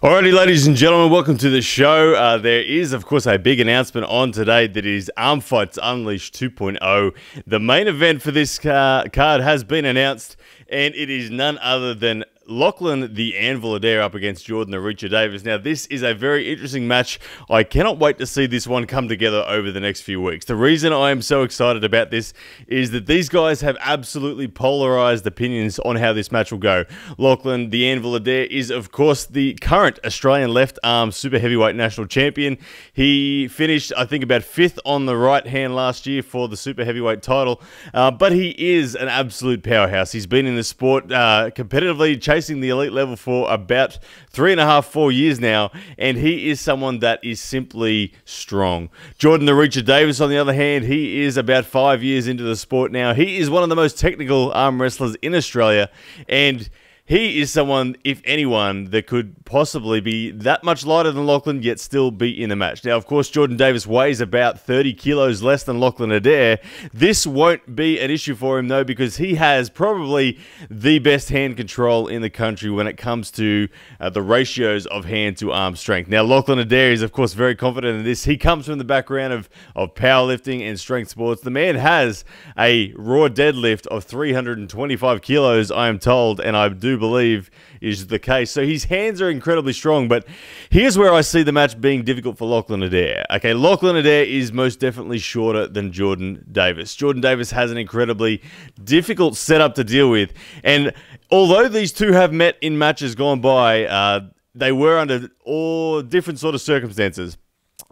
Alrighty, ladies and gentlemen, welcome to the show. There is, of course, a big announcement on today that is Armfights Unleashed 2.0. The main event for this card has been announced, and it is none other than Lachlan, the Anvil Adair, up against Jordan, the Reacher Davis. Now, this is a very interesting match. I cannot wait to see this one come together over the next few weeks. The reason I am so excited about this is that these guys have absolutely polarized opinions on how this match will go. Lachlan, the Anvil Adair, is, of course, the current Australian left arm super heavyweight national champion. He finished, I think, about 5th on the right hand last year for the super heavyweight title, but he is an absolute powerhouse. He's been in the sport competitively, chasing the elite level for about 3.5-4 years now, and he is someone that is simply strong. Jordan, the Reacher Davis, on the other hand, he is about 5 years into the sport now. He is one of the most technical arm wrestlers in Australia, and he is someone, if anyone, that could possibly be that much lighter than Lachlan, yet still be in the match. Now, of course, Jordan Davis weighs about 30 kilos less than Lachlan Adair. This won't be an issue for him, though, because he has probably the best hand control in the country when it comes to the ratios of hand to arm strength. Now, Lachlan Adair is, of course, very confident in this. He comes from the background of powerlifting and strength sports. The man has a raw deadlift of 325 kilos, I am told, and I do believe is the case. So his hands are incredibly strong, but here's where I see the match being difficult for Lachlan Adair. Okay, Lachlan Adair is most definitely shorter than Jordan Davis. Jordan Davis has an incredibly difficult setup to deal with, and although these two have met in matches gone by, they were under all different sort of circumstances.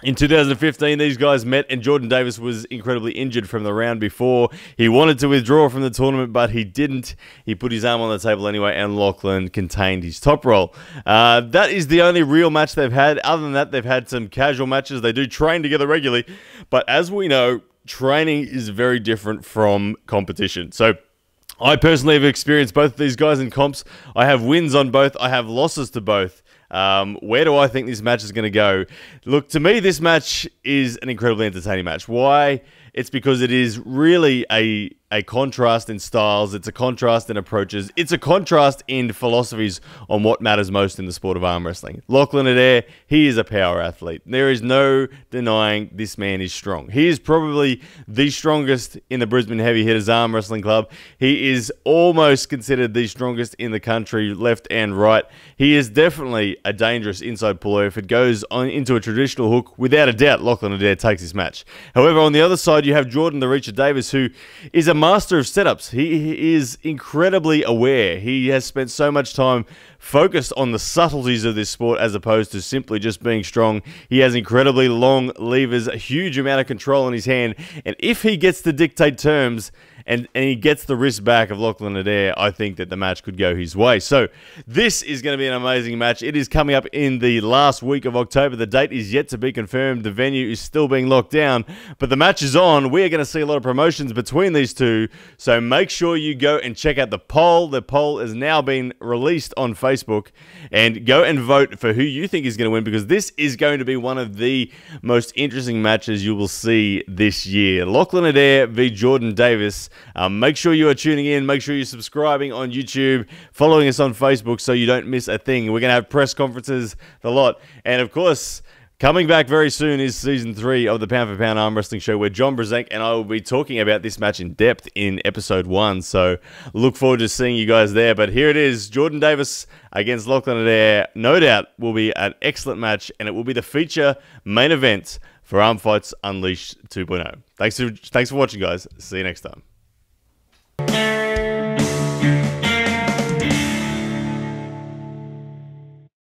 In 2015, these guys met, and Jordan Davis was incredibly injured from the round before. He wanted to withdraw from the tournament, but he didn't. He put his arm on the table anyway, and Lachlan contained his top roll. That is the only real match they've had. Other than that, they've had some casual matches. They do train together regularly, but as we know, training is very different from competition. So I personally have experienced both of these guys in comps. I have wins on both. I have losses to both. Where do I think this match is going to go? Look, to me, this match is an incredibly entertaining match. Why? It's because it is really a contrast in styles. It's a contrast in approaches. It's a contrast in philosophies on what matters most in the sport of arm wrestling. Lachlan Adair, he is a power athlete. There is no denying this man is strong. He is probably the strongest in the Brisbane Heavy Hitters Arm Wrestling Club. He is almost considered the strongest in the country, left and right. He is definitely a dangerous inside puller. If it goes on into a traditional hook, without a doubt, Lachlan Adair takes this match. However, on the other side, you have Jordan, the Reacher Davis, who is a master of setups. He is incredibly aware. He has spent so much time focused on the subtleties of this sport as opposed to simply just being strong. He has incredibly long levers, a huge amount of control in his hand, and if he gets to dictate terms and he gets the wrist back of Lachlan Adair, I think that the match could go his way. So this is going to be an amazing match. It is coming up in the last week of October. The date is yet to be confirmed. The venue is still being locked down, but the match is on. We're going to see a lot of promotions between these two, so make sure you go and check out the poll. The poll has now been released on Facebook, and go and vote for who you think is going to win, because this is going to be one of the most interesting matches you will see this year. Lachlan Adair v Jordan Davis. Make sure you are tuning in. Make sure you're subscribing on YouTube, following us on Facebook so you don't miss a thing. We're going to have press conferences, the lot. And, of course, coming back very soon is Season 3 of the Pound for Pound Arm Wrestling Show, where John Brzenk and I will be talking about this match in depth in Episode 1. So look forward to seeing you guys there. But here it is, Jordan Davis against Lachlan Adair. No doubt will be an excellent match, and it will be the feature main event for Armfights Unleashed 2.0. Thanks for watching, guys. See you next time.